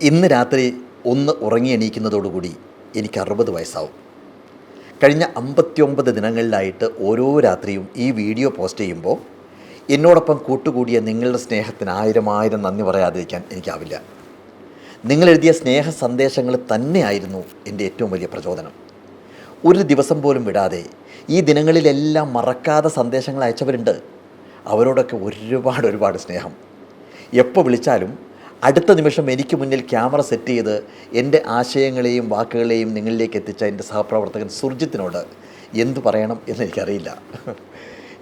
ഇന്ന് രാത്രി ഒന്ന് ഉറങ്ങി എണീക്കുന്നതോടുകൂടി എനിക്ക് 60 വയസ്സാവും. കഴിഞ്ഞ 59 ദിനങ്ങളിലായിട്ട് ഓരോ രാത്രിയും ഈ വീഡിയോ പോസ്റ്റ് ചെയ്യുമ്പോൾ എന്നോടൊപ്പം കൂട്ടുകൂടിയ നിങ്ങളുടെ സ്നേഹത്തിന് ആയിരം നന്ദി പറയാതിരിക്കാൻ എനിക്കാവില്ല. നിങ്ങളെഴുതിയ സ്നേഹ സന്ദേശങ്ങൾ തന്നെയായിരുന്നു എൻ്റെ ഏറ്റവും വലിയ പ്രചോദനം. ഒരു ദിവസം പോലും വിടാതെ ഈ ദിനങ്ങളിലെല്ലാം മറക്കാതെ സന്ദേശങ്ങൾ അയച്ചവരുണ്ട്. അവരോടൊക്കെ ഒരുപാട് സ്നേഹം. എപ്പോൾ വിളിച്ചാലും അടുത്ത നിമിഷം എനിക്ക് മുന്നിൽ ക്യാമറ സെറ്റ് ചെയ്ത് എൻ്റെ ആശയങ്ങളെയും വാക്കുകളെയും നിങ്ങളിലേക്ക് എത്തിച്ച എൻ്റെ സഹപ്രവർത്തകൻ സുർജിത്തിനോട് എന്തു പറയണം എന്നെനിക്കറിയില്ല.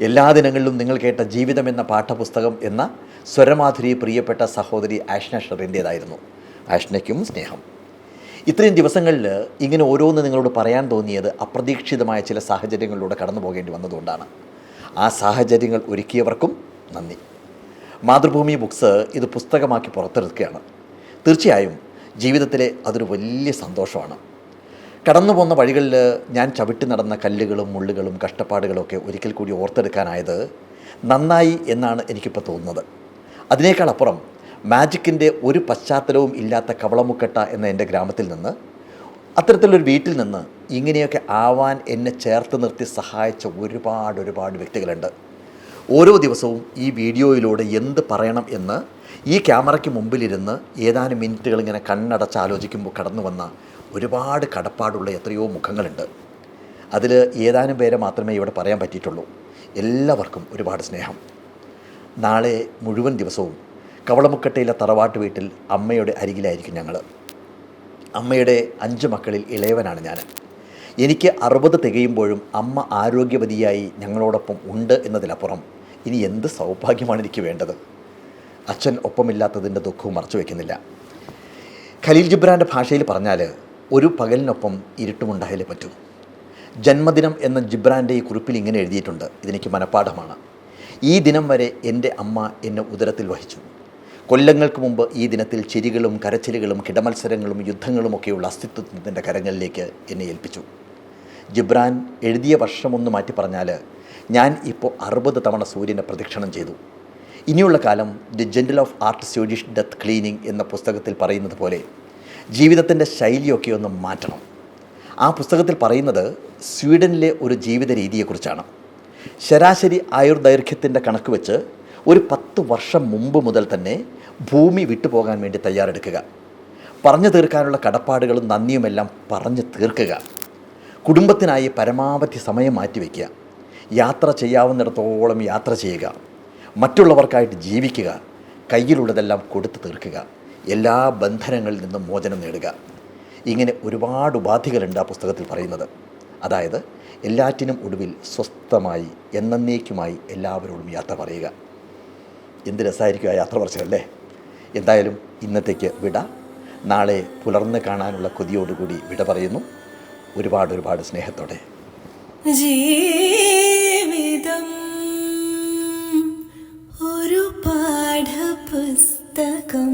എല്ലാ ദിനങ്ങളിലും നിങ്ങൾ കേട്ട ജീവിതം എന്ന പാഠപുസ്തകം എന്ന സ്വരമാധുരി പ്രിയപ്പെട്ട സഹോദരി ആഷ്ന ഷെറിൻ്റേതായിരുന്നു. ആഷ്നയ്ക്കും സ്നേഹം. ഇത്രയും ദിവസങ്ങളിൽ ഇങ്ങനെ ഓരോന്ന് നിങ്ങളോട് പറയാൻ തോന്നിയത് അപ്രതീക്ഷിതമായ ചില സാഹചര്യങ്ങളിലൂടെ കടന്നു പോകേണ്ടി വന്നതുകൊണ്ടാണ്. ആ സാഹചര്യങ്ങൾ ഒരുക്കിയവർക്കും നന്ദി. മാതൃഭൂമി ബുക്സ് ഇത് പുസ്തകമാക്കി പുറത്തെടുക്കുകയാണ്. തീർച്ചയായും ജീവിതത്തിലെ അതൊരു വലിയ സന്തോഷമാണ്. കടന്നു പോകുന്ന വഴികളിൽ ഞാൻ ചവിട്ടി നടന്ന കല്ലുകളും മുള്ളുകളും കഷ്ടപ്പാടുകളൊക്കെ ഒരിക്കൽ കൂടി ഓർത്തെടുക്കാനായത് നന്നായി എന്നാണ് എനിക്കിപ്പോൾ തോന്നുന്നത്. അതിനേക്കാൾ അപ്പുറം മാജിക്കിൻ്റെ ഒരു പശ്ചാത്തലവും ഇല്ലാത്ത കവളമുക്കട്ട എന്ന എൻ്റെ ഗ്രാമത്തിൽ നിന്ന്, അത്തരത്തിലൊരു വീട്ടിൽ നിന്ന് ഇങ്ങനെയൊക്കെ ആവാൻ എന്നെ ചേർത്ത് നിർത്തി സഹായിച്ച ഒരുപാട് വ്യക്തികളുണ്ട്. ഓരോ ദിവസവും ഈ വീഡിയോയിലൂടെ എന്ത് പറയണം എന്ന് ഈ ക്യാമറയ്ക്ക് മുമ്പിലിരുന്ന് ഏതാനും മിനിറ്റുകൾ ഇങ്ങനെ കണ്ണടച്ച് ആലോചിക്കുമ്പോൾ കടന്നു വന്ന ഒരുപാട് കടപ്പാടുള്ള എത്രയോ മുഖങ്ങളുണ്ട്. അതിൽ ഏതാനും പേരെ മാത്രമേ ഇവിടെ പറയാൻ പറ്റിയിട്ടുള്ളൂ. എല്ലാവർക്കും ഒരുപാട് സ്നേഹം. നാളെ മുഴുവൻ ദിവസവും കവളമുക്കട്ടയിലെ തറവാട്ട് വീട്ടിൽ അമ്മയുടെ അരികിലായിരിക്കും ഞങ്ങൾ. അമ്മയുടെ 5 മക്കളിൽ ഇളയവനാണ് ഞാൻ. എനിക്ക് 60 തികയുമ്പോഴും അമ്മ ആരോഗ്യവതിയായി ഞങ്ങളോടൊപ്പം ഉണ്ട് എന്നതിലപ്പുറം ഇനി എന്ത് സൗഭാഗ്യമാണ് എനിക്ക് വേണ്ടത്. അച്ഛൻ ഒപ്പമില്ലാത്തതിൻ്റെ ദുഃഖവും മറച്ചു വയ്ക്കുന്നില്ല. ഖലീൽ ജിബ്രാൻ്റെ ഭാഷയിൽ പറഞ്ഞാൽ ഒരു പകലിനൊപ്പം ഇരുട്ടുമുണ്ടായാലേ പറ്റൂ. ജന്മദിനം എന്ന ജിബ്രാൻ്റെ ഈ കുറിപ്പിൽ ഇങ്ങനെ എഴുതിയിട്ടുണ്ട്. ഇതെനിക്ക് മനഃപ്പാഠമാണ്. ഈ ദിനം വരെ എൻ്റെ അമ്മ എന്നെ ഉദരത്തിൽ വഹിച്ചു. കൊല്ലങ്ങൾക്ക് മുമ്പ് ഈ ദിനത്തിൽ ചിരികളും കരച്ചിലുകളും കിടമത്സരങ്ങളും യുദ്ധങ്ങളുമൊക്കെയുള്ള അസ്തിത്വത്തിൻ്റെ കരങ്ങളിലേക്ക് എന്നെ ഏൽപ്പിച്ചു. ജിബ്രാൻ എഴുതിയ വർഷമൊന്ന് മാറ്റി പറഞ്ഞാൽ ഞാൻ ഇപ്പോൾ 60 തവണ സൂര്യനെ പ്രദക്ഷിണം ചെയ്തു. ഇനിയുള്ള കാലം the gentle of art Swedish death cleaning എന്ന പുസ്തകത്തിൽ പറയുന്നത് പോലെ ജീവിതത്തിൻ്റെ ശൈലിയൊക്കെ ഒന്ന് മാറ്റണം. ആ പുസ്തകത്തിൽ പറയുന്നത് സ്വീഡനിലെ ഒരു ജീവിത രീതിയെക്കുറിച്ചാണ്. ശരാശരി ആയുർദൈർഘ്യത്തിൻ്റെ കണക്ക് വെച്ച് ഒരു 10 വർഷം മുമ്പ് മുതൽ തന്നെ ഭൂമി വിട്ടുപോകാൻ വേണ്ടി തയ്യാറെടുക്കുക. പറഞ്ഞു തീർക്കാനുള്ള കടപ്പാടുകളും നന്ദിയുമെല്ലാം പറഞ്ഞു തീർക്കുക. കുടുംബത്തിനായി പരമാവധി സമയം മാറ്റിവെക്കുക. യാത്ര ചെയ്യാവുന്നിടത്തോളം യാത്ര ചെയ്യുക. മറ്റുള്ളവർക്കായിട്ട് ജീവിക്കുക. കയ്യിലുള്ളതെല്ലാം കൊടുത്തു തീർക്കുക. എല്ലാ ബന്ധനങ്ങളിൽ നിന്നും മോചനം നേടുക. ഇങ്ങനെ ഒരുപാട് ഉപാധികളുണ്ട് ആ പുസ്തകത്തിൽ പറയുന്നത്. അതായത് എല്ലാറ്റിനും ഒടുവിൽ സ്വസ്ഥമായി എന്നേക്കുമായി എല്ലാവരോടും യാത്ര പറയുക. എന്ത് രസമായിരിക്കും ആ യാത്ര പറച്ചിലല്ലേ. എന്തായാലും ഇന്നത്തേക്ക് വിട. നാളെ പുലർന്ന് കാണാനുള്ള കൊതിയോടുകൂടി വിട പറയുന്നു. ഒരുപാട് സ്നേഹത്തോടെ. ജീവിതം ഒരു പാഠപുസ്തകം.